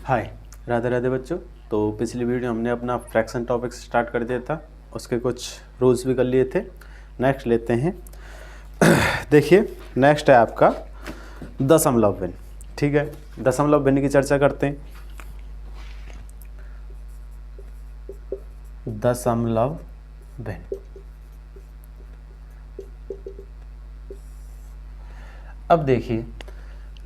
हाय, राधे राधे बच्चों। तो पिछली वीडियो हमने अपना फ्रैक्शन टॉपिक स्टार्ट कर दिया था, उसके कुछ रूल्स भी कर लिए थे। नेक्स्ट लेते हैं। देखिए, नेक्स्ट है आपका दशमलव भिन्न। ठीक है, दशमलव भिन्न की चर्चा करते हैं। दशमलव भिन्न, अब देखिए,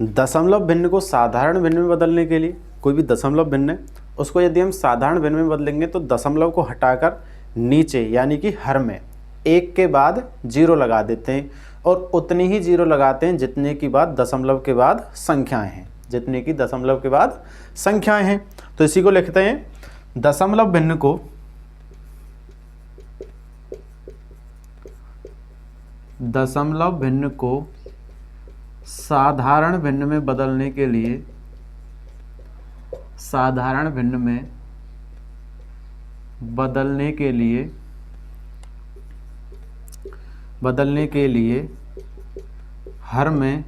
दशमलव भिन्न को साधारण भिन्न में बदलने के लिए, कोई भी दशमलव भिन्न है उसको यदि हम साधारण भिन्न में बदलेंगे तो दशमलव को हटाकर नीचे यानी कि हर में एक के बाद जीरो लगा देते हैं और उतनी ही जीरो लगाते हैं जितने की बाद दशमलव के बाद संख्याएं हैं, जितने की दशमलव के बाद संख्याएं हैं। तो इसी को लिखते हैं, दशमलव भिन्न को साधारण भिन्न में बदलने के लिए, साधारण भिन्न में बदलने के लिए हर में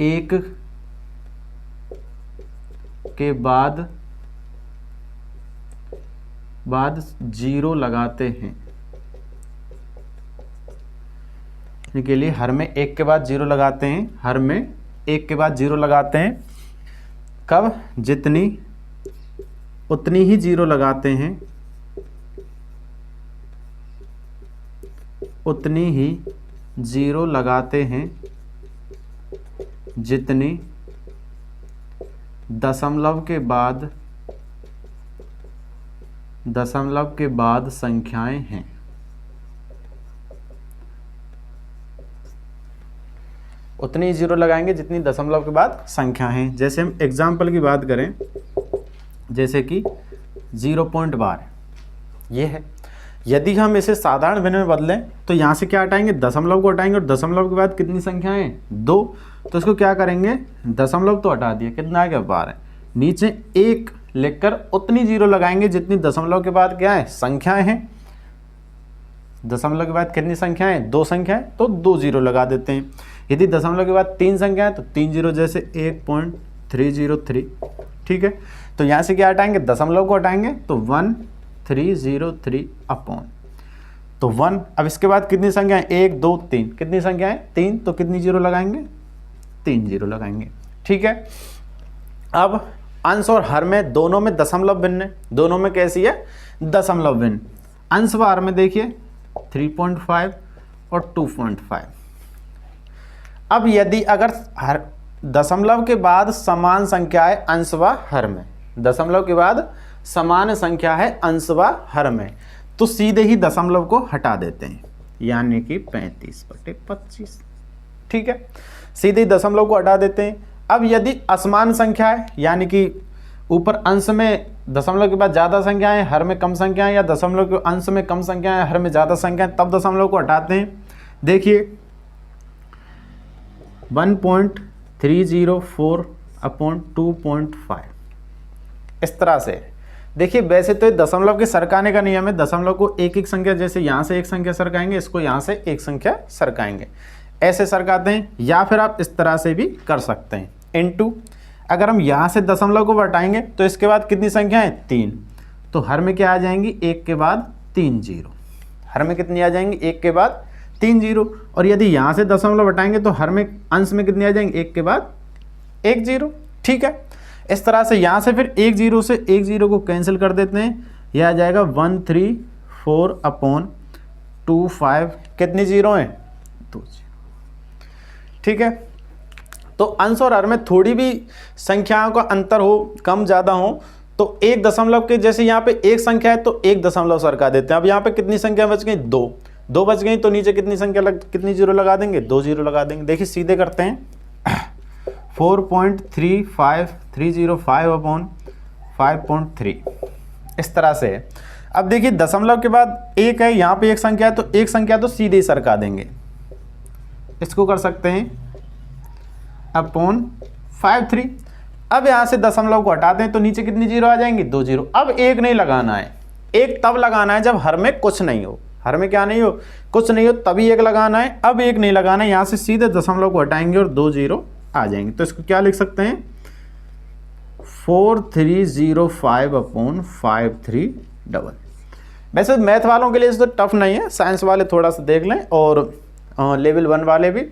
एक के बाद जीरो लगाते हैं। के लिए हर में एक के बाद जीरो लगाते हैं, हर में एक के बाद जीरो लगाते हैं। कब? उतनी ही जीरो लगाते हैं, उतनी ही जीरो लगाते हैं जितनी दशमलव के बाद संख्याएं हैं। उतनी जीरो लगाएंगे जितनी दशमलव के बाद संख्या हैं। जैसे हम एग्जाम्पल की बात करें, जैसे कि 0.12 ये है। यदि हम इसे साधारण भिन्न में बदलें तो यहाँ से क्या हटाएंगे? दशमलव को हटाएंगे और दशमलव के बाद कितनी संख्याएं हैं? 2। तो इसको क्या करेंगे? दशमलव तो हटा दिया, कितना आ गया? 12। नीचे 1 लिखकर उतनी जीरो लगाएंगे जितनी दशमलव के बाद क्या है? संख्याएं हैं। दशमलव के बाद कितनी संख्याएं? 2 संख्याएं, तो 2 जीरो लगा देते हैं। यदि दशमलव के बाद 3 संख्याएं तो 3 जीरो, जैसे 1.303। ठीक है, तो यहाँ से क्या हटाएंगे? दशमलव को हटाएंगे तो 1303 अपॉन, तो 1। अब इसके बाद कितनी संख्याएं? 1 2 3, कितनी संख्याएं? 3, तो कितनी जीरो लगाएंगे? 3 जीरो लगाएंगे। ठीक है, अब अंश और हर में दोनों में दशमलव भिन्न है। दोनों में कैसी है? दशमलव भिन्न। अंश व हर में देखिए 3.5 और 2.5। अब यदि अगर हर दशमलव के बाद समान संख्या है अंश व हर में, दशमलव के बाद समान संख्या है अंश व हर में, तो सीधे ही दशमलव को हटा देते हैं, यानी कि 35/25। ठीक है, सीधे ही दशमलव को हटा देते हैं। अब यदि असमान संख्या है, यानी कि ऊपर अंश में दशमलव के बाद ज़्यादा संख्याएं, हर में कम संख्याएं, या दशमलव के अंश में कम संख्याएं, हर में ज़्यादा संख्याएं, तब दशमलव को हटाते हैं। देखिए 1.304/2.5 इस तरह से। देखिए, वैसे तो दशमलव के सरकाने का नियम है, दशमलव को एक एक संख्या, जैसे यहाँ से एक संख्या सरकाएंगे, इसको यहाँ से एक संख्या सरकाएंगे, ऐसे सरकाते हैं। या फिर आप इस तरह से भी कर सकते हैं, इनटू। अगर हम यहाँ से दशमलव को हटाएंगे तो इसके बाद कितनी संख्या है? 3, तो हर में क्या आ जाएंगी? 1 के बाद 3 जीरो। हर में कितनी आ जाएंगी? 1 के बाद 3 जीरो। और यदि यहाँ से दशमलव हटाएंगे तो हर में अंश में कितनी आ जाएंगी? 1 के बाद 1 जीरो। ठीक है, इस तरह से यहाँ से फिर 1 जीरो से 1 जीरो को कैंसिल कर देते हैं, यह आ जाएगा 134/25। कितनी जीरो हैं? 2 जीरो। ठीक है, तो अंश और हर में थोड़ी भी संख्याओं का अंतर हो, कम ज़्यादा हो, तो एक दशमलव के, जैसे यहाँ पे एक संख्या है तो एक दशमलव सरका देते हैं। अब यहाँ पे कितनी संख्या बच गई? 2 बच गई, तो नीचे कितनी संख्या कितनी जीरो लगा देंगे? 2 जीरो लगा देंगे। देखिए, सीधे करते हैं, 4.35305/5.3 इस तरह से है। अब देखिए, दशमलव के बाद एक है, यहाँ पे एक संख्या है, तो एक संख्या तो सीधे ही सरका देंगे। इसको कर सकते हैं /53। अब यहाँ से दशमलव को हटाते हैं तो नीचे कितनी जीरो आ जाएंगी? 2 जीरो। अब एक नहीं लगाना है, एक तब लगाना है जब हर में कुछ नहीं हो। हर में क्या नहीं हो? कुछ नहीं हो, तभी एक लगाना है। अब एक नहीं लगाना है, यहाँ से सीधे दशमलव को हटाएंगे और 2 जीरो आ जाएंगे। तो इसको क्या लिख सकते हैं? 4305/53 वैसे मैथ वालों के लिए तो टफ नहीं है, साइंस वाले थोड़ा सा देख लें, और लेवल 1 वाले भी,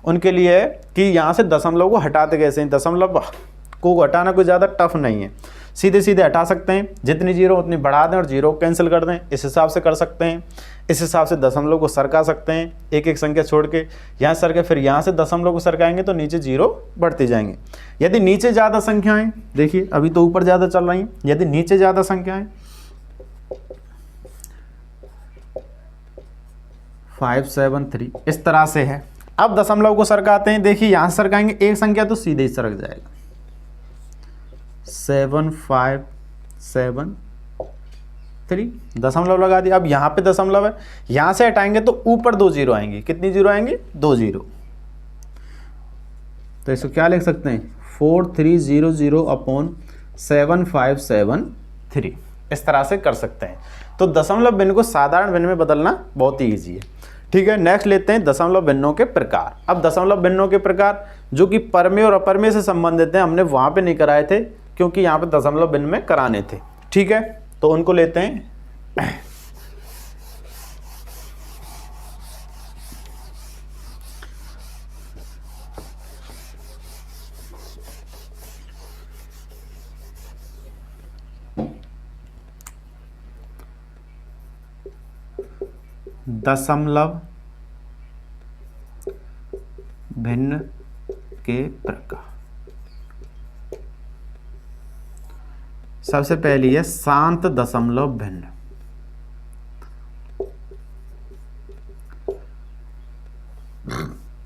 उनके लिए है कि यहाँ से दशमलव को हटाते कैसे हैं। दशमलव को हटाना कोई ज़्यादा टफ नहीं है, सीधे सीधे हटा सकते हैं, जितनी जीरो उतनी बढ़ा दें और जीरो को कैंसिल कर दें, इस हिसाब से कर सकते हैं। इस हिसाब से दशमलव को सरका सकते हैं, एक एक संख्या छोड़ के यहाँ सरके, फिर यहाँ से दशमलव को सरकाएंगे तो नीचे जीरो बढ़ती जाएंगे। यदि नीचे ज़्यादा संख्याएं, देखिए अभी तो ऊपर ज़्यादा चल रही हैं, यदि नीचे ज़्यादा संख्याएं 573 इस तरह से है। अब दशमलव को सरकाते हैं, देखिए यहाँ से सरकाएंगे एक संख्या तो सीधे ही सरक जाएगा, 7573 दशमलव लगा दिया। अब यहाँ पे दशमलव है, यहाँ से हटाएंगे तो ऊपर 2 जीरो आएंगे, कितनी जीरो आएंगे? 2 जीरो। तो इसको क्या लिख सकते हैं? 4300/7573 इस तरह से कर सकते हैं। तो दशमलव भिन्न को साधारण भिन्न में बदलना बहुत ही ईजी है। ठीक है, नेक्स्ट लेते हैं दशमलव भिन्नों के प्रकार। अब दशमलव भिन्नों के प्रकार जो कि परमेय और अपरमेय से संबंधित हैं, हमने वहाँ पे नहीं कराए थे क्योंकि यहाँ पे दशमलव भिन्न में कराने थे। ठीक है, तो उनको लेते हैं। दशमलव भिन्न के प्रकार। सबसे पहली है शांत दशमलव भिन्न।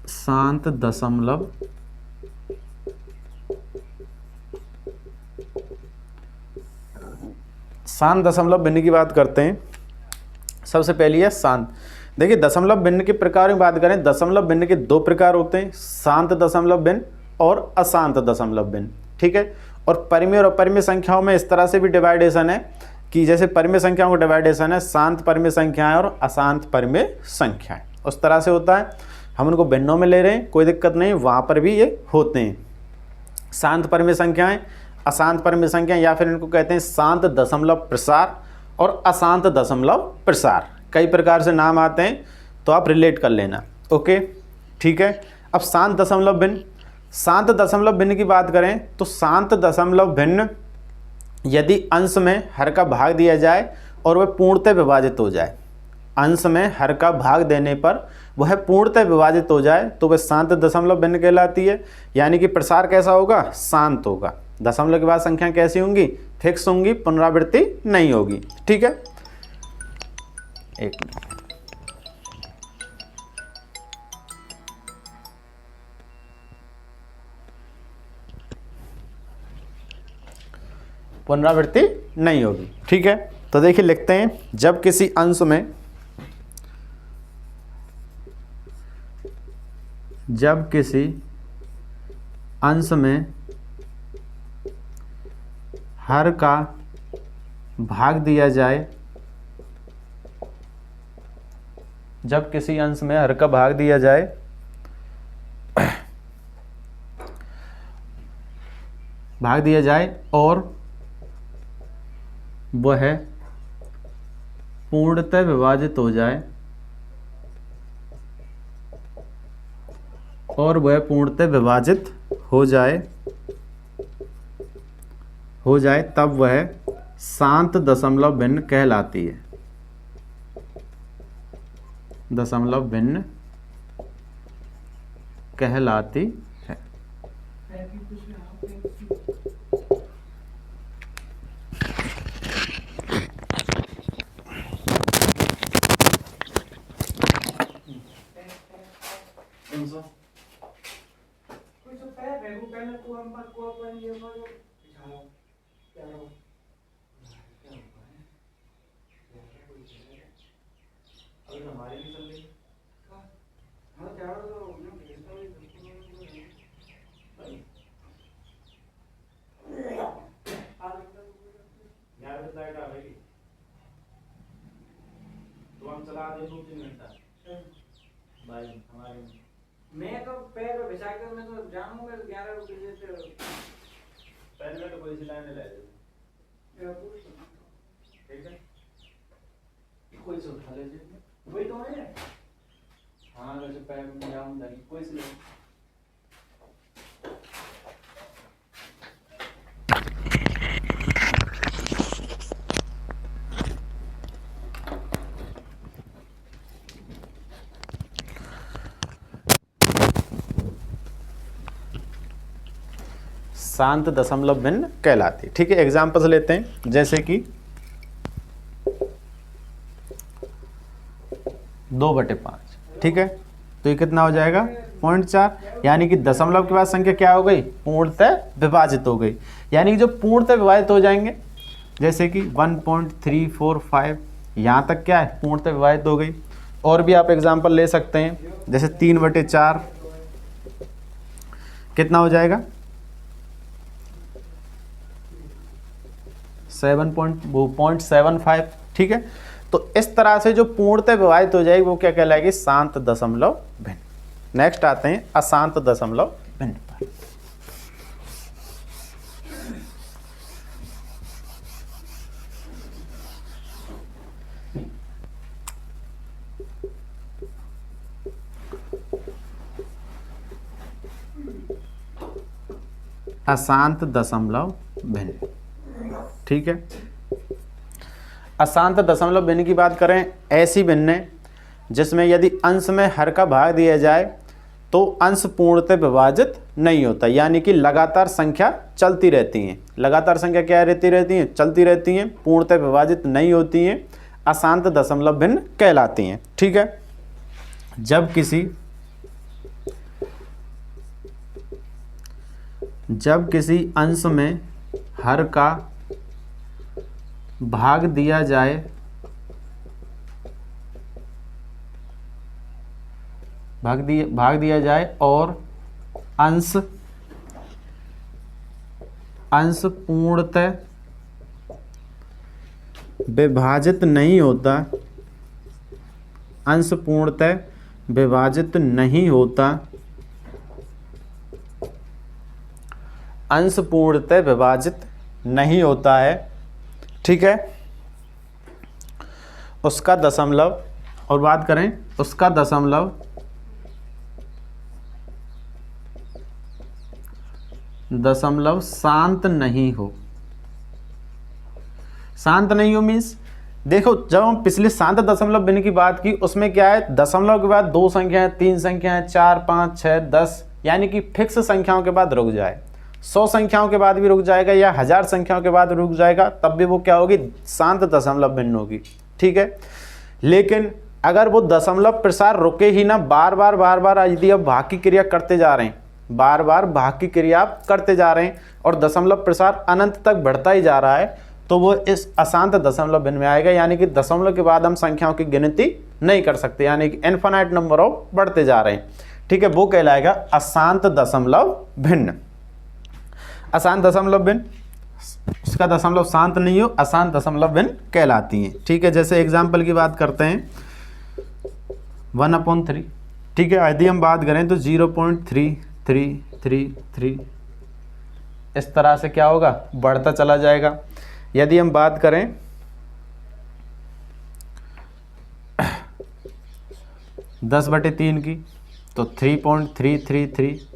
शांत दशमलव भिन्न की बात करते हैं। सबसे पहली है शांत। देखिए दशमलव भिन्न के प्रकार में बात करें, दशमलव भिन्न के 2 प्रकार होते हैं, शांत दशमलव भिन्न और अशांत दशमलव भिन्न। ठीक है, और परिमेय और अपरिमेय संख्याओं में इस तरह से भी डिवाइडेशन है कि जैसे परिमेय संख्याओं का डिवाइडेशन है शांत परिमेय संख्याएं और अशांत परिमेय संख्याएं, उस तरह से होता है। हम उनको भिन्नों में ले रहे हैं, कोई दिक्कत नहीं, वहाँ पर भी ये होते हैं। शांत परिमेय संख्याएं, अशांत परिमेय संख्याएं, या फिर इनको कहते हैं शांत दशमलव प्रसार और अशांत दशमलव प्रसार। कई प्रकार से नाम आते हैं, तो आप रिलेट कर लेना। ओके, ठीक है। अब शांत दशमलव भिन्न। शांत दशमलव भिन्न की बात करें तो शांत दशमलव भिन्न यदि अंश में हर का भाग दिया जाए और वह पूर्णतः विभाजित हो जाए, अंश में हर का भाग देने पर वह पूर्णतः विभाजित हो जाए तो वह शांत दशमलव भिन्न कहलाती है। यानी कि प्रसार कैसा होगा? शांत होगा। दशमलव के बाद संख्या कैसी होंगी? फिक्स होंगी, पुनरावृत्ति नहीं होगी। ठीक है, एक मिनट। पुनरावृत्ति नहीं होगी। ठीक है, तो देखिए लिखते हैं, जब किसी अंश में हर का भाग दिया जाए, जब किसी अंश में हर का भाग दिया जाए और वह पूर्णतः विभाजित हो जाए, तब वह शांत दशमलव भिन्न कहलाती है। दशमलव भिन्न कहलाती है। तो हम चला दे 2-3 घंटा भाई हमारे मैं तो पैर पे बिछा कर मैं तो जाऊंगा 11 बजे से पेन में तो कोई सी लाइन ले लो, ठीक है, कोई से उठा लीजिए, वही तो है। हाँ वैसे पेन में जाऊँ नहीं, कोई से ले। शांत दशमलव भिन्न कहलाती है। ठीक है, एग्जाम्पल्स लेते हैं, जैसे कि 2/5, ठीक है, तो ये कितना हो जाएगा 0.4, यानी कि दशमलव के बाद संख्या क्या हो गई, पूर्णतः विभाजित हो गई। यानी कि जो पूर्णतः विभाजित हो जाएंगे, जैसे कि 1.345, यहाँ तक क्या है, पूर्णतः विभाजित हो गई। और भी आप एग्जाम्पल ले सकते हैं, जैसे 3/4 कितना हो जाएगा, 0.75, ठीक है। तो इस तरह से जो पूर्णतः विभाजित हो जाएगी वो क्या कहलाएगी, शांत दशमलव भिन्न। नेक्स्ट आते हैं अशांत दशमलव भिन्न पर। अशांत दशमलव भिन्न, ठीक है। अशांत दशमलव भिन्न की बात करें, ऐसी भिन्न जिसमें यदि अंश में हर का भाग दिया जाए तो अंश पूर्णतः विभाजित नहीं होता, यानी कि लगातार संख्या चलती रहती हैं। लगातार संख्या क्या रहती हैं, चलती रहती हैं, पूर्णतः विभाजित नहीं होती हैं, अशांत दशमलव भिन्न कहलाती हैं। ठीक है, जब किसी अंश में हर का भाग दिया जाए और अंश पूर्णतः विभाजित नहीं होता, अंश पूर्णतः विभाजित नहीं होता, अंश पूर्णतः विभाजित नहीं होता है, ठीक है, उसका दशमलव, और बात करें उसका दशमलव शांत नहीं हो। शांत नहीं हो मीन्स, देखो जब हम पिछले शांत दशमलव भिन्न की बात की उसमें क्या है, दशमलव के बाद 2 संख्याएं, 3 संख्याएं, 4, 5, 6, 10, यानी कि फिक्स संख्याओं के बाद रुक जाए। 100 संख्याओं के बाद भी रुक जाएगा या 1000 संख्याओं के बाद रुक जाएगा, तब भी वो क्या होगी, शांत दशमलव भिन्न होगी। ठीक है, लेकिन अगर वो दशमलव प्रसार रुके ही ना, बार बार यदि आप भाग की क्रिया करते जा रहे हैं, बार बार भाग की क्रिया आप करते जा रहे हैं और दशमलव प्रसार अनंत तक बढ़ता ही जा रहा है, तो वो इस अशांत दशमलव भिन्न में आएगा। यानी कि दशमलव के बाद हम संख्याओं की गिनती नहीं कर सकते, यानी कि इनफिनाइट नंबर ऑफ बढ़ते जा रहे हैं। ठीक है, वो कहलाएगा अशांत दशमलव भिन्न। अशांत दशमलव भिन्न, उसका दशमलव शांत नहीं हो, अशांत दशमलव भिन्न कहलाती हैं। ठीक है, जैसे एग्जाम्पल की बात करते हैं 1/3, ठीक है, यदि हम बात करें तो 0.3333, इस तरह से क्या होगा, बढ़ता चला जाएगा। यदि हम बात करें 10/3 की तो 3.333,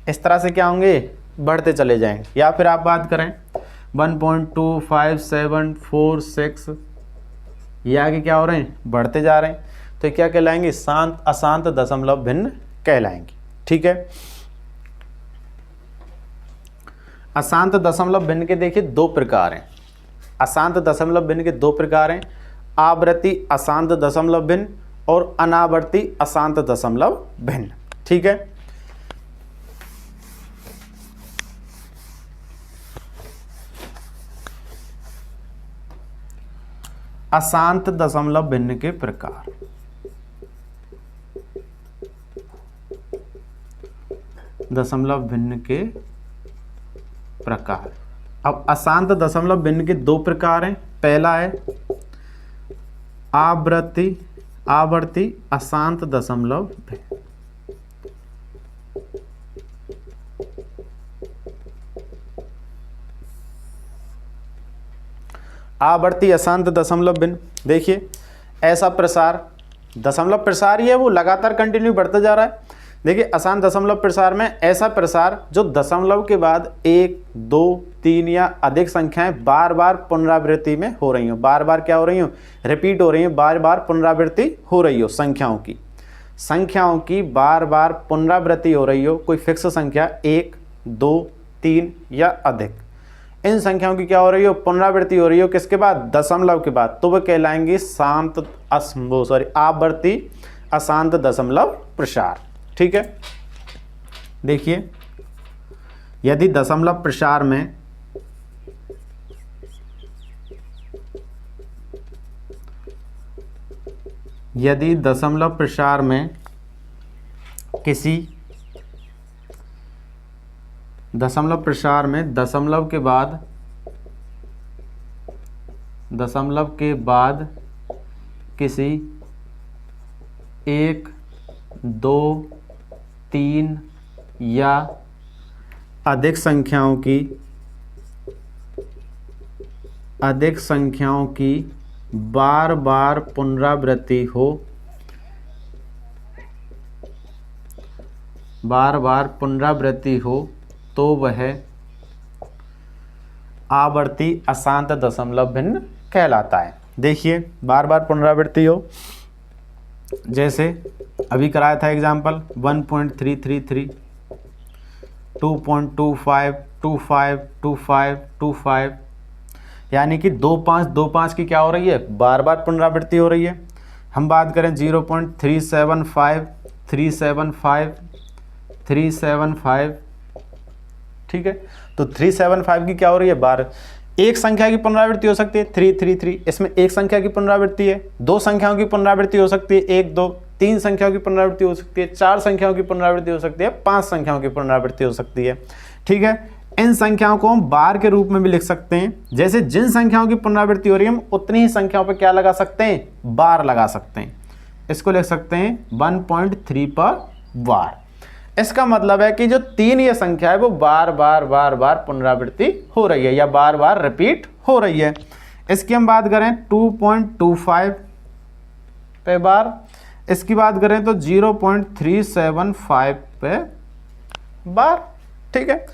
इस तरह से क्या होंगे, बढ़ते चले जाएंगे। या फिर आप बात करें 1.25746, ये आगे क्या हो रहे हैं, बढ़ते जा रहे हैं, तो क्या कहलाएंगे, शांत अशांत दशमलव भिन्न कहलाएंगे। ठीक है, अशांत दशमलव भिन्न के देखिए 2 प्रकार हैं। अशांत दशमलव भिन्न के 2 प्रकार हैं, आवर्ती अशांत दशमलव भिन्न और अनावर्ती अशांत दशमलव भिन्न। ठीक है, अशांत दशमलव भिन्न के प्रकार, दशमलव भिन्न के प्रकार। अब अशांत दशमलव भिन्न के 2 प्रकार हैं। पहला है आवर्ती अशांत दशमलव भिन्न। आवर्ती अशांत दशमलव भिन्न, देखिए ऐसा प्रसार, दशमलव प्रसार ही है वो लगातार कंटिन्यू बढ़ता जा रहा है। देखिए अशांत दशमलव प्रसार में ऐसा प्रसार जो दशमलव के बाद 1, 2, 3 या अधिक संख्याएं बार बार पुनरावृत्ति में हो रही हो, बार बार क्या हो रही हो, रिपीट हो रही हो, बार बार पुनरावृत्ति हो रही हो, संख्याओं की बार बार पुनरावृत्ति हो रही हो, कोई फिक्स संख्या 1, 2, 3 या अधिक, इन संख्याओं की क्या हो रही हो, पुनरावृत्ति हो रही हो, किसके बाद, दशमलव के बाद, तो वह कहलाएंगी आवर्ती अशांत दशमलव प्रसार। ठीक है, देखिए यदि दशमलव प्रसार में किसी दशमलव के बाद किसी 1, 2, 3 या अधिक संख्याओं की बार बार पुनरावृत्ति हो, तो वह आवर्ती अशांत दशमलव भिन्न कहलाता है। देखिए बार बार पुनरावृत्ति हो, जैसे अभी कराया था एग्जाम्पल 1.333, 2.25, 25, 25, 25, यानी कि 25 की क्या हो रही है, बार बार पुनरावृत्ति हो रही है। हम बात करें 0.375, 375, 375, ठीक है, तो 375 की क्या हो रही है, बार एक संख्या की पुनरावृत्ति हो सकती है 333, इसमें एक संख्या की पुनरावृत्ति है, 2 संख्याओं की पुनरावृत्ति हो सकती है 1, 2, 3 संख्याओं की पुनरावृत्ति हो सकती है, 4 संख्याओं की पुनरावृत्ति हो सकती है, 5 संख्याओं की पुनरावृत्ति हो सकती है। ठीक है, इन संख्याओं को हम बार के रूप में भी लिख सकते हैं, जैसे जिन संख्याओं की पुनरावृत्ति हो रही है हम उतनी ही संख्याओं पर क्या लगा सकते हैं, बार लगा सकते हैं। इसको लिख सकते हैं 1.3 पर बार। इसका मतलब है कि जो 3 ये संख्या है वो बार बार पुनरावृत्ति हो रही है या बार बार रिपीट हो रही है। इसकी हम बात करें 2.25 पे बार, इसकी बात करें तो 0.375 पे बार। ठीक है,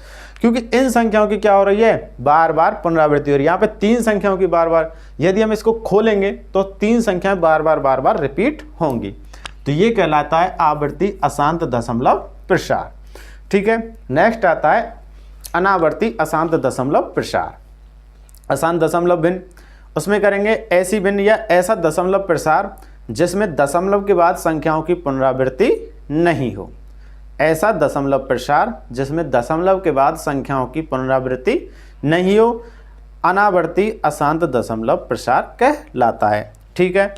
क्योंकि इन संख्याओं की क्या हो रही है, बार बार पुनरावृत्ति हो रही है। यहाँ पे 3 संख्याओं की बार बार, यदि हम इसको खोलेंगे तो 3 संख्याएं बार बार रिपीट होंगी, तो ये कहलाता है आवर्ती अशांत दशमलव प्रसार। ठीक है, नेक्स्ट आता है अनावर्ती अशांत दशमलव प्रसार। अशांत दशमलव भिन्न, उसमें करेंगे ऐसी भिन्न या ऐसा दशमलव प्रसार जिसमें दशमलव के बाद संख्याओं की पुनरावृत्ति नहीं हो। ऐसा दशमलव प्रसार जिसमें दशमलव के बाद संख्याओं की पुनरावृत्ति नहीं हो, अनावर्ती अशांत दशमलव प्रसार कहलाता है। ठीक है,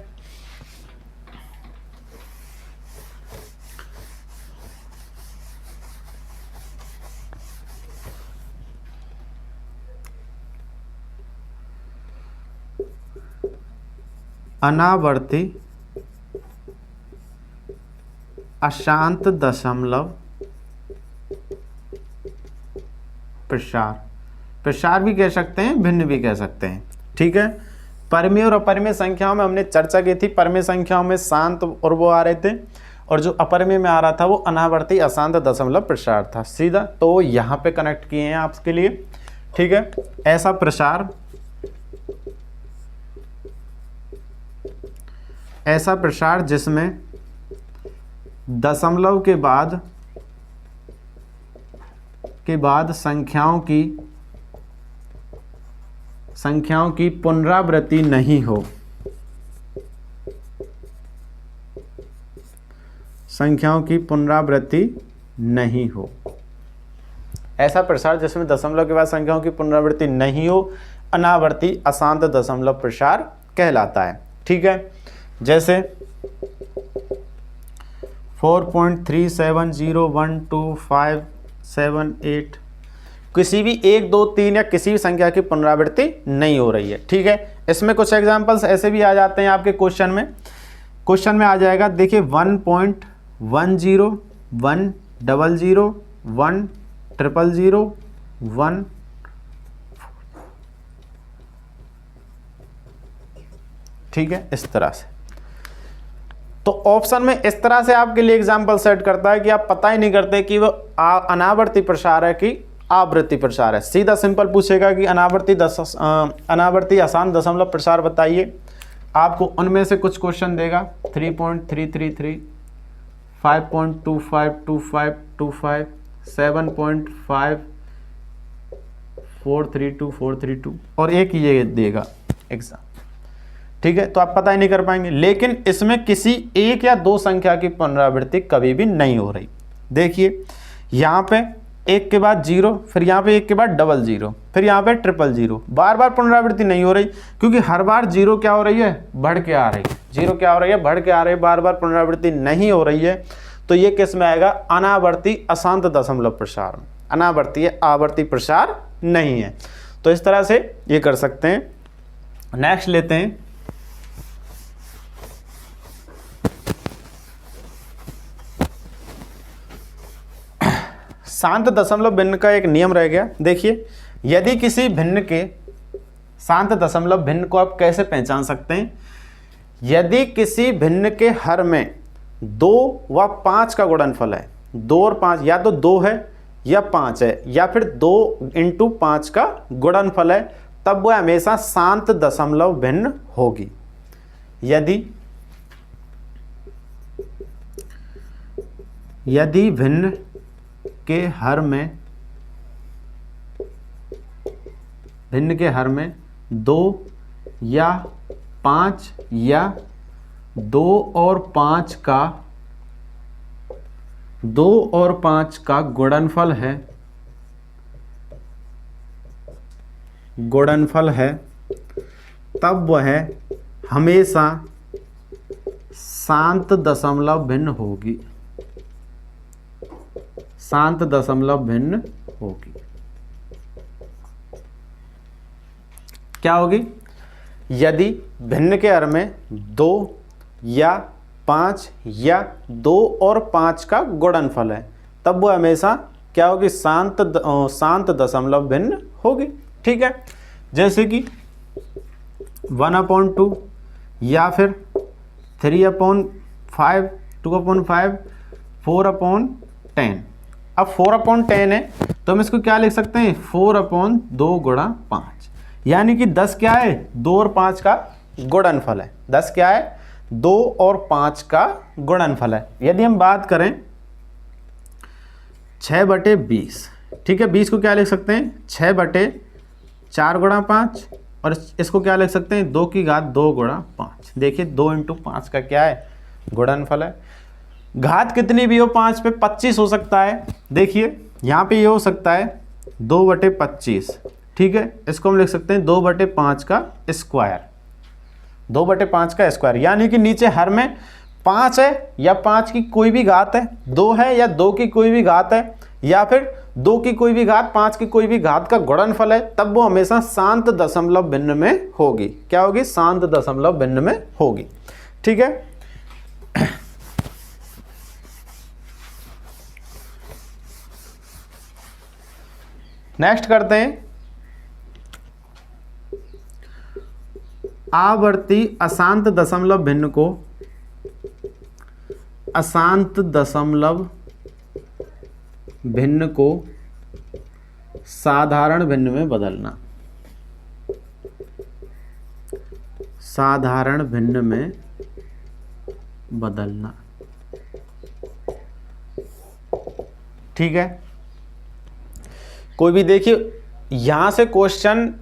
अनावर्ती अशांत दशमलव प्रसार भी कह सकते हैं, भिन्न भी कह सकते हैं। ठीक है, परिमेय और अपरिमेय संख्याओं में हमने चर्चा की थी। परिमेय संख्याओं में शांत और वो आ रहे थे, और जो अपरिमेय में आ रहा था वो अनावर्ती अशांत दशमलव प्रसार था सीधा, तो यहाँ पे कनेक्ट किए हैं आपके लिए। ठीक है, ऐसा प्रसार जिसमें दशमलव के बाद संख्याओं की पुनरावृत्ति नहीं हो, ऐसा प्रसार जिसमें दशमलव के बाद संख्याओं की पुनरावृत्ति नहीं हो, अनावर्ती अशांत दशमलव प्रसार कहलाता है। ठीक है, जैसे 4.37012578, किसी भी 1, 2, 3 या किसी भी संख्या की पुनरावृत्ति नहीं हो रही है। ठीक है, इसमें कुछ एग्जांपल्स ऐसे भी आ जाते हैं आपके क्वेश्चन में आ जाएगा। देखिए 1.10, 100, 100, 100, 1 ठीक है, इस तरह से। तो ऑप्शन में इस तरह से आपके लिए एग्जाम्पल सेट करता है कि आप पता ही नहीं करते कि वो अनावर्ती प्रसार है कि आवृत्ति प्रसार है। सीधा सिंपल पूछेगा कि अनावर्ती आसान दशमलव प्रसार बताइए, आपको उनमें से कुछ क्वेश्चन देगा 3.333, 5.252525, 7.5432 और एक ये देगा एग्जाम। ठीक है, तो आप पता ही नहीं कर पाएंगे। लेकिन इसमें किसी एक या दो संख्या की पुनरावृत्ति कभी भी नहीं हो रही। देखिए यहाँ पे एक के बाद 0, फिर यहाँ पे एक के बाद 00, फिर यहाँ पे 000, बार बार पुनरावृत्ति नहीं हो रही, क्योंकि हर बार 0 क्या हो रही है, बढ़ के आ रही है। 0 क्या हो रही है, बढ़ के आ रही है, बार बार पुनरावृत्ति नहीं हो रही है। तो ये किस में आएगा, अनावर्ती अशांत दशमलव प्रसार में। अनावर्ती है, आवर्ती प्रसार नहीं है। तो इस तरह से ये कर सकते हैं। नेक्स्ट लेते हैं, शांत दशमलव भिन्न का एक नियम रह गया। देखिए, यदि किसी भिन्न के शांत दशमलव भिन्न को आप कैसे पहचान सकते हैं, यदि किसी भिन्न के हर में 2 व 5 का गुणनफल है, 2 और 5, या तो 2 है या 5 है, या फिर 2 × 5 का गुणनफल है, तब वह हमेशा शांत दशमलव भिन्न होगी। यदि भिन्न के हर में 2 या 5 या 2 और 5 का गुणनफल है, तब वह हमेशा शांत दशमलव भिन्न होगी। शांत दशमलव भिन्न होगी। क्या होगी, यदि भिन्न के हर में 2 या 5 या 2 और 5 का गुणनफल है, तब वो हमेशा क्या होगी, शांत दशमलव भिन्न होगी। ठीक है, जैसे कि 1/2 या फिर 3/5, 2/5, 4/10। अब 4/10 है तो हम इसको क्या लिख सकते हैं, 4/2 × 5, यानी कि 10 क्या है, 2 और 5 का गुणनफल है। 10 क्या है, 2 और 5 का गुणनफल है। यदि हम बात करें 6/20, ठीक है, 20 को क्या लिख सकते हैं, 6/4 × 5, और इसको क्या लिख सकते हैं, 2 की घात 2 × 5। देखिए 2 × 5 का क्या है, गुणनफल है। घात कितनी भी हो 5 पे, 25 हो सकता है। देखिए यहाँ पे ये हो सकता है 2/25, ठीक है, इसको हम लिख सकते हैं 2/5 का स्क्वायर, 2/5 का स्क्वायर, यानी कि नीचे हर में 5 है या 5 की कोई भी घात है, 2 है या 2 की कोई भी घात है, या फिर 2 की कोई भी घात, 5 की कोई भी घात का गुणनफल है, तब वो हमेशा शांत दशमलव भिन्न में होगी। क्या होगी, शांत दशमलव भिन्न में होगी। ठीक है, नेक्स्ट करते हैं, आवर्ती अशांत दशमलव भिन्न को अशांत दशमलव भिन्न को साधारण भिन्न में बदलना। साधारण भिन्न में बदलना। ठीक है, कोई भी देखिए यहां से क्वेश्चन,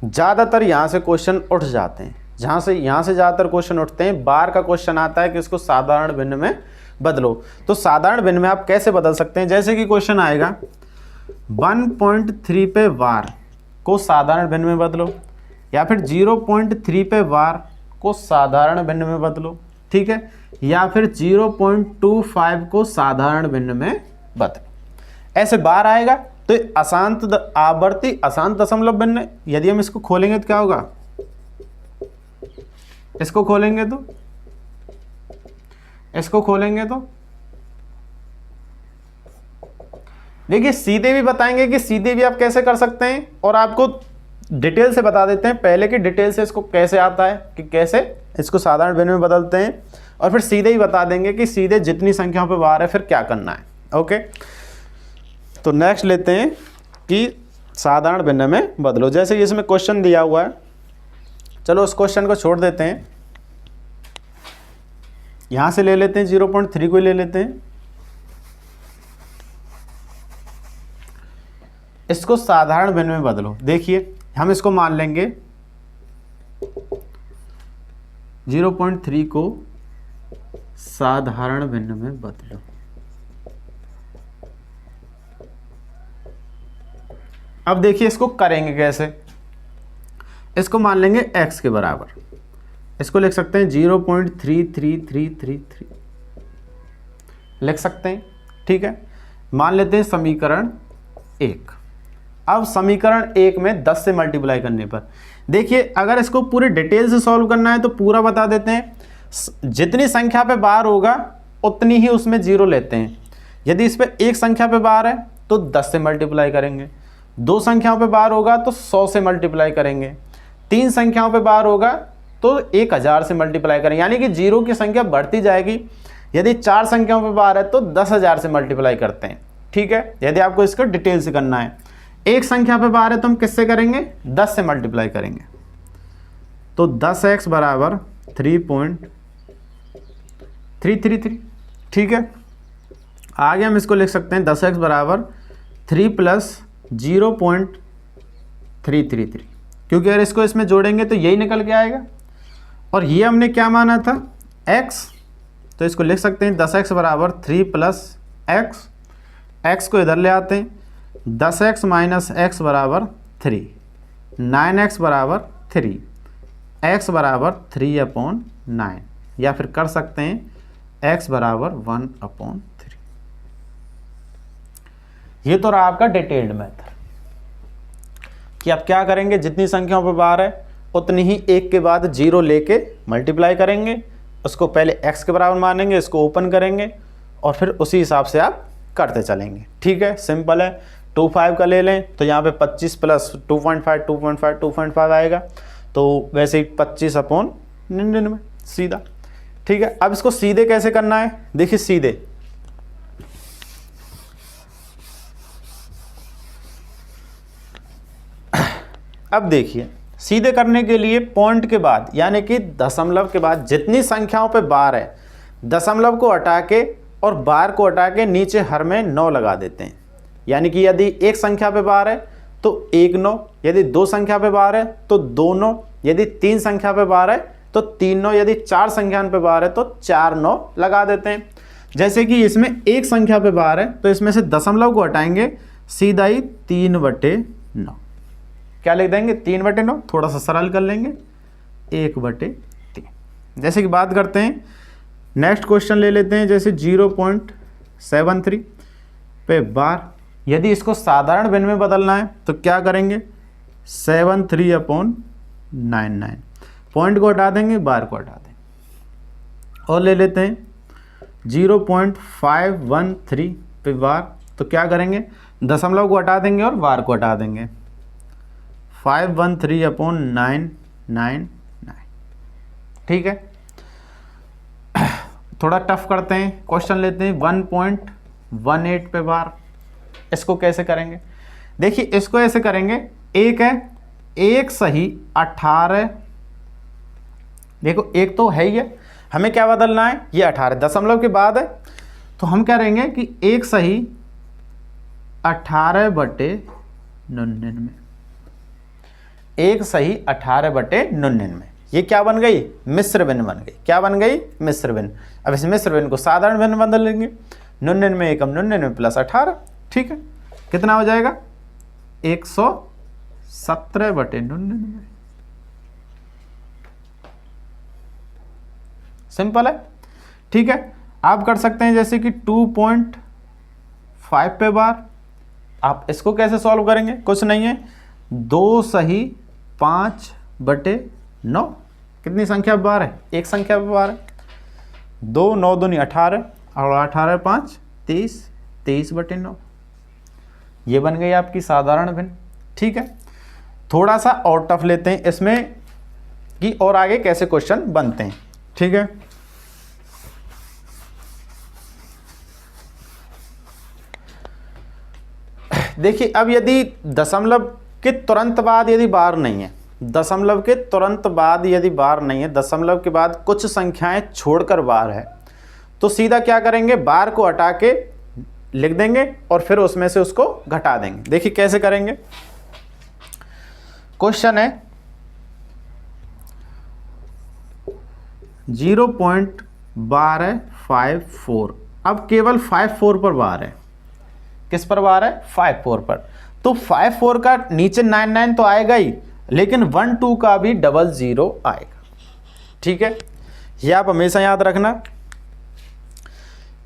ज़्यादातर यहाँ से क्वेश्चन उठ जाते हैं, यहाँ से ज़्यादातर क्वेश्चन उठते हैं। बार का क्वेश्चन आता है कि इसको साधारण भिन्न में बदलो। तो साधारण भिन्न में आप कैसे बदल सकते हैं, जैसे कि क्वेश्चन आएगा 1.3 पे वार को साधारण भिन्न में बदलो, या फिर 0.3 पे वार को साधारण भिन्न में बदलो। ठीक है, या फिर 0.25 को साधारण भिन्न में बदलो। ऐसे बार आएगा तो अशांत आवर्ती अशांत दशमलव भिन्न। यदि हम इसको खोलेंगे तो क्या होगा, इसको खोलेंगे तो देखिए सीधे भी बताएंगे कि सीधे भी आप कैसे कर सकते हैं, और आपको डिटेल से बता देते हैं पहले की डिटेल से इसको कैसे आता है कि कैसे इसको साधारण भिन्न में बदलते हैं, और फिर सीधे ही बता देंगे कि सीधे जितनी संख्याओं पे बार है फिर क्या करना है। ओके, तो नेक्स्ट लेते हैं कि साधारण भिन्न में बदलो। जैसे इसमें क्वेश्चन दिया हुआ है, चलो उस क्वेश्चन को छोड़ देते हैं, यहां से ले लेते हैं 0.3 को ले लेते हैं, इसको साधारण भिन्न में बदलो। देखिए हम इसको मान लेंगे 0.3 को साधारण भिन्न में बदलो। अब देखिए इसको करेंगे कैसे, इसको मान लेंगे x के बराबर, इसको लिख सकते हैं 0.3333 लिख सकते हैं। ठीक है, मान लेते हैं समीकरण 1। अब समीकरण 1 में 10 से मल्टीप्लाई करने पर देखिए, अगर इसको पूरे डिटेल से सॉल्व करना है तो पूरा बता देते हैं, जितनी संख्या पे बार होगा उतनी ही उसमें जीरो लेते हैं। यदि इस पर एक संख्या पे बार है तो 10 से मल्टीप्लाई करेंगे, 2 संख्याओं पे बार होगा तो 100 से मल्टीप्लाई करेंगे, 3 संख्याओं पे बार होगा तो 1000 से मल्टीप्लाई करेंगे, यानी कि जीरो की संख्या बढ़ती जाएगी। यदि 4 संख्याओं पे बार है तो 10,000 से मल्टीप्लाई करते हैं। ठीक है, यदि आपको इसको डिटेल से करना है, एक संख्या पे बार है तो हम किससे करेंगे, 10 से मल्टीप्लाई करेंगे। तो 10x बराबर 3.333। ठीक है, आगे हम इसको लिख सकते हैं 10x बराबर 3 + 0.333, क्योंकि अगर इसको इसमें जोड़ेंगे तो यही निकल के आएगा, और ये हमने क्या माना था x, तो इसको लिख सकते हैं 10x बराबर 3 + x, x को इधर ले आते हैं, 10x - x बराबर 3, 9x बराबर 3, x बराबर 3/9, या फिर कर सकते हैं x बराबर 1/3। ये तो रहा आपका डिटेल्ड मेथड कि आप क्या करेंगे, जितनी संख्याओं पर बार है उतनी ही एक के बाद जीरो लेके मल्टीप्लाई करेंगे, उसको पहले x के बराबर मानेंगे, इसको ओपन करेंगे और फिर उसी हिसाब से आप करते चलेंगे। ठीक है, सिंपल है। 2.5 का ले लें तो यहाँ पे 25 + 2.5 आएगा, तो वैसे ही 25/99 सीधा। ठीक है, अब इसको सीधे कैसे करना है, देखिए सीधे अब देखिए सीधे करने के लिए पॉइंट के बाद यानी कि दशमलव के बाद जितनी संख्याओं पे बार है, दशमलव को हटा के और बार को हटा के नीचे हर में 9 लगा देते हैं। यानी कि यदि एक संख्या पे बार है तो 1 9, यदि 2 संख्या पे बार है तो 2 9, यदि 3 संख्या पे बार है तो 3 9, यदि 4 संख्या पे बार है तो 4 9 लगा देते हैं। जैसे कि इसमें एक संख्या पे बार है तो इसमें से दशमलव को हटाएंगे, सीधा ही 3/9 क्या लिख देंगे, 3/9, थोड़ा सा सरल कर लेंगे 1/3। जैसे कि बात करते हैं नेक्स्ट क्वेश्चन ले लेते हैं, जैसे 0.73 पे बार, यदि इसको साधारण भिन्न में बदलना है तो क्या करेंगे, 73/99, पॉइंट को हटा देंगे, बार को हटा देंगे। और ले लेते हैं 0.513 पे बार, तो क्या करेंगे, दशमलव को हटा देंगे और बार को हटा देंगे, 513/999। ठीक है, थोड़ा टफ करते हैं, क्वेश्चन लेते हैं 1.18 पे बार। इसको कैसे करेंगे, देखिए इसको ऐसे करेंगे, एक है, एक सही 18, देखो एक तो है ही है, हमें क्या बदलना है, ये 18 दशमलव के बाद है, तो हम करेंगे कि एक सही 18/99, एक सही 18/99। ये क्या बन गई, मिश्र भिन्न बन गई। क्या बन गई, मिश्र भिन्न। अब इस मिश्र भिन्न को साधारण भिन्न बदल लेंगे, 99 एकम 99 + 18। ठीक है, कितना हो जाएगा, 117/99। सिंपल है। ठीक है, आप कर सकते हैं जैसे कि 2.5 पे बार, आप इसको कैसे सॉल्व करेंगे, कुछ नहीं है, 2 सही 5/9, कितनी संख्या बार है, एक संख्या पे बार है, 2 9 दूनी 18 और 18 5 23, 23/9। ये बन गई आपकी साधारण भिन्न। ठीक है, थोड़ा सा और टफ लेते हैं इसमें कि और आगे कैसे क्वेश्चन बनते हैं, ठीक है। देखिए अब यदि दशमलव के तुरंत बाद यदि बार नहीं है, दशमलव के तुरंत बाद यदि बार नहीं है, दशमलव के बाद कुछ संख्याएं छोड़कर बार है, तो सीधा क्या करेंगे, बार को हटा के लिख देंगे और फिर उसमें से उसको घटा देंगे। देखिए कैसे करेंगे। क्वेश्चन है 0.1254, अब केवल 54 पर बार है। किस पर बार है, 54 पर। तो 54 का नीचे 99 तो आएगा ही, लेकिन 12 का भी 00 आएगा, ठीक है। ये आप हमेशा याद रखना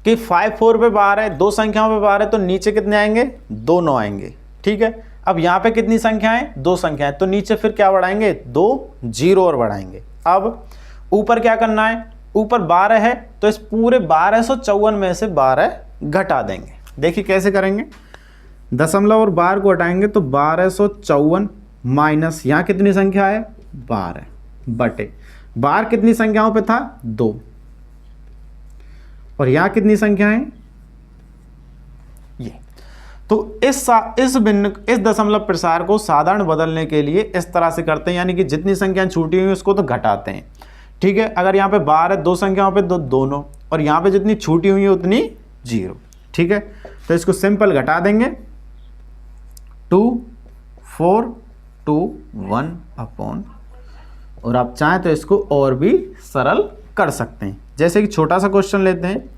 कि 54 पे बार है, दो संख्याओं पे बार है, तो नीचे कितने आएंगे, 2 9 आएंगे, ठीक है। अब यहाँ पे कितनी संख्याएं, 2 संख्याएं, तो नीचे फिर क्या बढ़ाएंगे, 2 0 और बढ़ाएंगे। अब ऊपर क्या करना है, ऊपर 12 है तो इस पूरे 1254 में से 12 घटा देंगे। देखिए कैसे करेंगे, दशमलव और बार को हटाएंगे तो 1254 माइनस यहाँ कितनी संख्या है, 12 बटे बार कितनी संख्याओं पे था, 2, और यहाँ कितनी संख्या है, ये। तो इस दशमलव प्रसार को साधारण बदलने के लिए इस तरह से करते हैं, यानी कि जितनी संख्याएं छूटी हुई उसको तो घटाते हैं, ठीक है। अगर यहाँ पे 12 है, दो संख्याओं पे दोनों, और यहाँ पे जितनी छूटी हुई है उतनी 0, ठीक है। तो इसको सिंपल घटा देंगे, 2 4 2 1 अपॉन, और आप चाहें तो इसको और भी सरल कर सकते हैं। जैसे कि छोटा सा क्वेश्चन लेते हैं,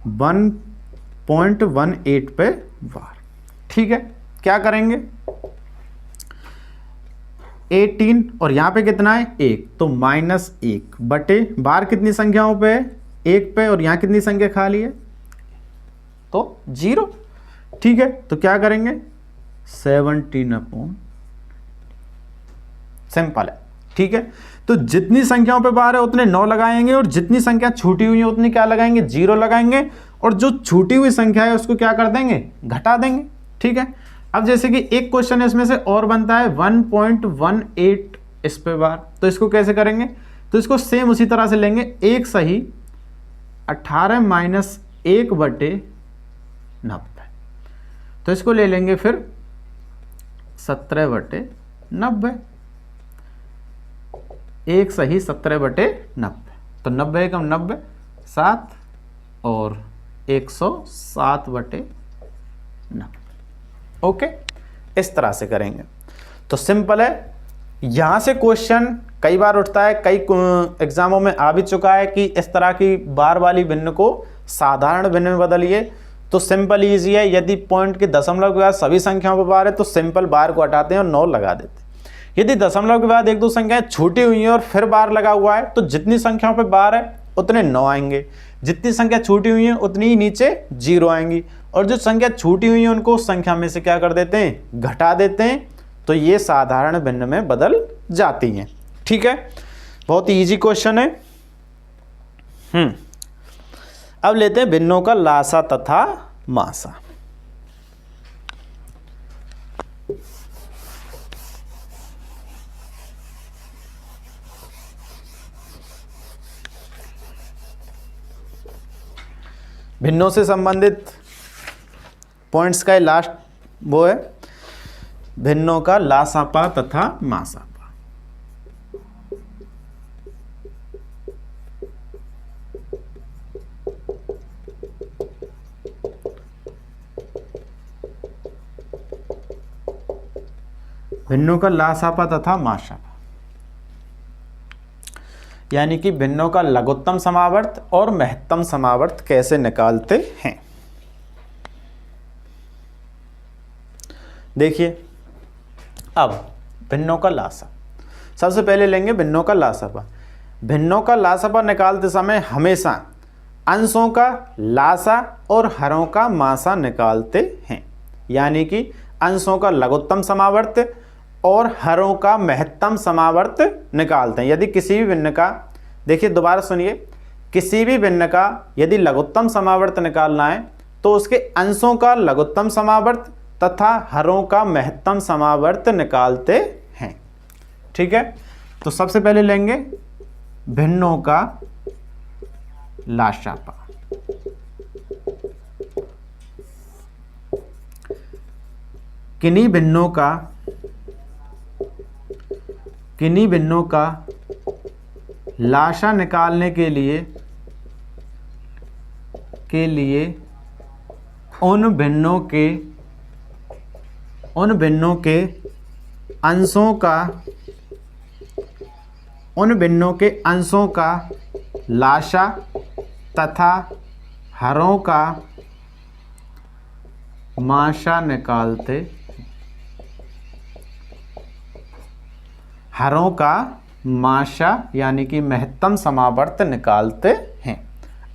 1.18 पे बार, ठीक है। क्या करेंगे, 18 और यहाँ पे कितना है, 1, तो -1 बटे बार कितनी संख्याओं पे है, 1 पे, और यहाँ कितनी संख्या खाली है, तो 0, ठीक है। तो क्या करेंगे, 17 अपॉन, सिंपल है, ठीक है। तो जितनी संख्याओं पे बार है उतने 9 लगाएंगे, और जितनी संख्या छूटी हुई है उतनी क्या लगाएंगे, 0 लगाएंगे, और जो छूटी हुई संख्या है उसको क्या कर देंगे, घटा देंगे, ठीक है। अब जैसे कि एक क्वेश्चन है इसमें से और बनता है 1.18 इस पे बार, तो इसको कैसे करेंगे, तो इसको सेम उसी तरह से लेंगे, 1 सही 18 माइनस 1 बटे 90, तो इसको ले लेंगे फिर 17 बटे 90, 1 सही 17 बटे 90, तो 90 कम 90 7, और 107 बटे 90, ओके। इस तरह से करेंगे तो सिंपल है। यहाँ से क्वेश्चन कई बार उठता है, कई एग्जामों में आ भी चुका है कि इस तरह की बार वाली भिन्न को साधारण भिन्न में बदलिए, तो सिंपल ईजी है। यदि पॉइंट के दशमलव के बाद सभी संख्याओं पर बार है तो सिंपल बार को हटाते हैं और 9 लगा देते हैं। यदि दशमलव के बाद एक दो संख्याएं छूटी हुई हैं और फिर बार लगा हुआ है, तो जितनी संख्याओं पर बार है उतने 9 आएंगे, जितनी संख्या छूटी हुई है उतनी ही नीचे 0 आएंगी, और जो संख्या छूटी हुई है उनको उस संख्या में से क्या कर देते हैं, घटा देते हैं, तो ये साधारण भिन्न में बदल जाती हैं, ठीक है। बहुत ही इजी क्वेश्चन है। अब लेते हैं भिन्नों का लासा तथा मासा। भिन्नों से संबंधित पॉइंट्स का लास्ट वो है भिन्नों का लासापा तथा मासापा। भिन्नों का लासापा तथा मासापा यानी कि भिन्नों का लघुत्तम समावर्त और महत्तम समावर्त कैसे निकालते हैं। देखिए अब भिन्नों का लासा, सबसे पहले लेंगे भिन्नों का लासापा। भिन्नों का लासापा निकालते समय हमेशा अंशों का लासा और हरों का मासा निकालते हैं, यानी कि अंशों का लघुत्तम समावर्त और हरों का महत्तम समावर्त निकालते हैं। यदि किसी भी भिन्न का, देखिए दोबारा सुनिए, किसी भी भिन्न का यदि लघुत्तम समावर्त निकालना है तो उसके अंशों का लघुत्तम समावर्त तथा हरों का महत्तम समावर्त निकालते हैं। ठीक है, तो सबसे पहले लेंगे भिन्नों का लाशापा। किन्हीं भिन्नों का लाशा निकालने के लिए उन भिन्नों के अंशों का लाशा तथा हरों का माशा निकालते, हरों का माशा यानी कि महत्तम समावर्त निकालते हैं।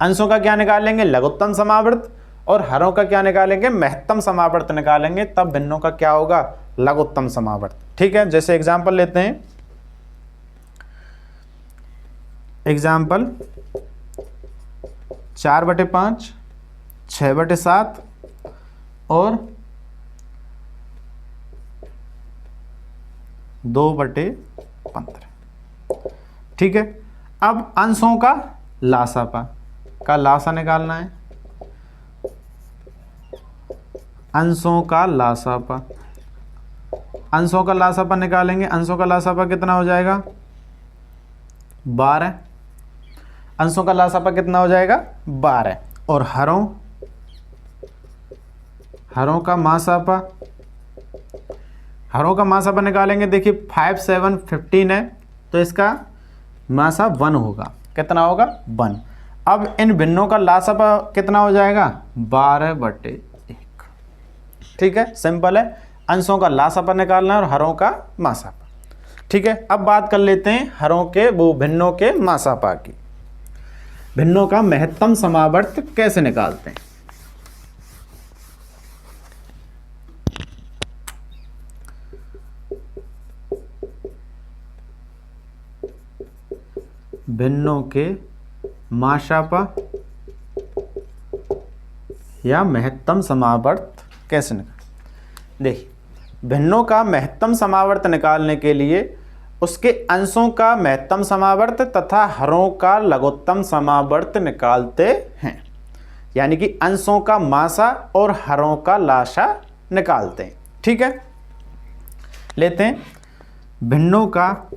अंशों का क्या निकालेंगे? लघुत्तम समावर्त, और हरों का क्या निकालेंगे? महत्तम समावर्त निकालेंगे, तब भिन्नों का क्या होगा? लघुत्तम समावर्त। ठीक है, जैसे एग्जाम्पल लेते हैं, एग्जाम्पल 4/5, 6/7 और 2/15। ठीक है, अब अंशों का लासापा का लासा निकालना है। अंशों का लासापा निकालेंगे। अंशों का लासापा कितना हो जाएगा? 12। अंशों का लासापा कितना हो जाएगा? 12। और हरों का मासापा निकालेंगे। देखिए 5, 7, 15 है, तो इसका मासा 1 होगा। कितना होगा? 1। अब इन भिन्नों का लासापा कितना हो जाएगा? 12/1। ठीक है, सिंपल है। अंशों का लासापा निकालना है और हरों का मासापा। ठीक है, अब बात कर लेते हैं भिन्नों के मासापा की। भिन्नों का महत्तम समावर्त कैसे निकालते हैं? भिन्नों के मासापा या महत्तम समावर्त कैसे निकालें? देखिए, भिन्नों का महत्तम समावर्त निकालने के लिए उसके अंशों का महत्तम समावर्त तथा हरों का लघुत्तम समावर्त निकालते हैं। यानी कि अंशों का मासा और हरों का लाशा निकालते हैं। ठीक है, लेते हैं भिन्नों का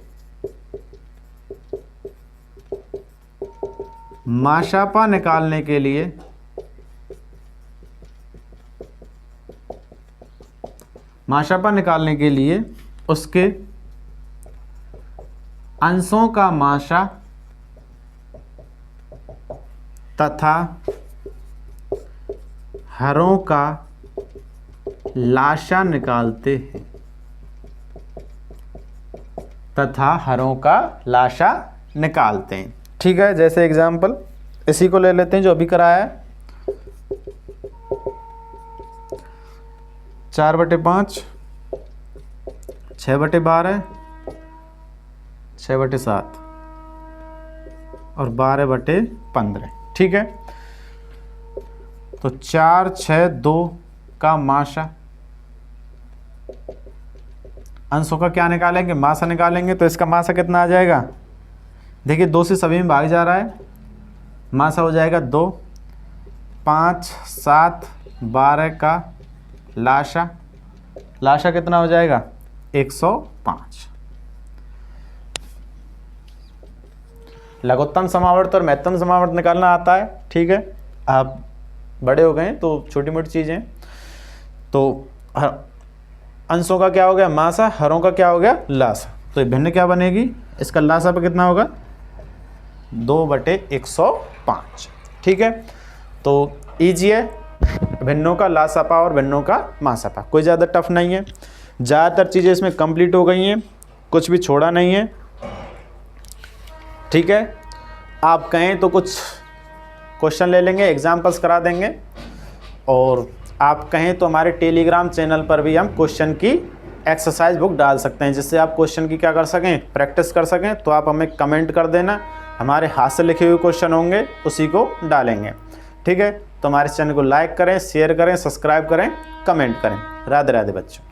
मासापा निकालने के लिए उसके अंशों का माशा तथा हरों का लाशा निकालते हैं। ठीक है, जैसे एग्जाम्पल इसी को ले लेते हैं जो अभी कराया है। 4/5, 6/12, 6/7 और 12/15। ठीक है, तो 4, 6, 2 का माशा। अंशों का क्या निकालेंगे? मासा निकालेंगे। तो इसका मासा कितना आ जाएगा? देखिए 2 से सभी में भाग जा रहा है, मासा हो जाएगा 2। 5, 7, 12 का लाशा कितना हो जाएगा? 105। लघुत्तम समावर्त और महत्तम समावर्त निकालना आता है। ठीक है, आप बड़े हो गए हैं तो छोटी मोटी चीज़ें। तो अंशों का क्या हो गया? मासा। हरों का क्या हो गया? लाशा। तो ये भिन्न क्या बनेगी? इसका लाशा पे कितना होगा? 2/105। ठीक है, तो ईजी है। भिन्नों का लासापा और भिन्नों का मासापा कोई ज़्यादा टफ नहीं है। ज़्यादातर चीज़ें इसमें कंप्लीट हो गई हैं, कुछ भी छोड़ा नहीं है। ठीक है, आप कहें तो कुछ क्वेश्चन ले लेंगे, एग्जाम्पल्स करा देंगे, और आप कहें तो हमारे टेलीग्राम चैनल पर भी हम क्वेश्चन की एक्सरसाइज बुक डाल सकते हैं, जिससे आप क्वेश्चन की क्या कर सकें? प्रैक्टिस कर सकें। तो आप हमें कमेंट कर देना, हमारे हाथ से लिखे हुए क्वेश्चन होंगे उसी को डालेंगे। ठीक है, तो हमारे चैनल को लाइक करें, शेयर करें, सब्सक्राइब करें, कमेंट करें। राधे राधे बच्चों।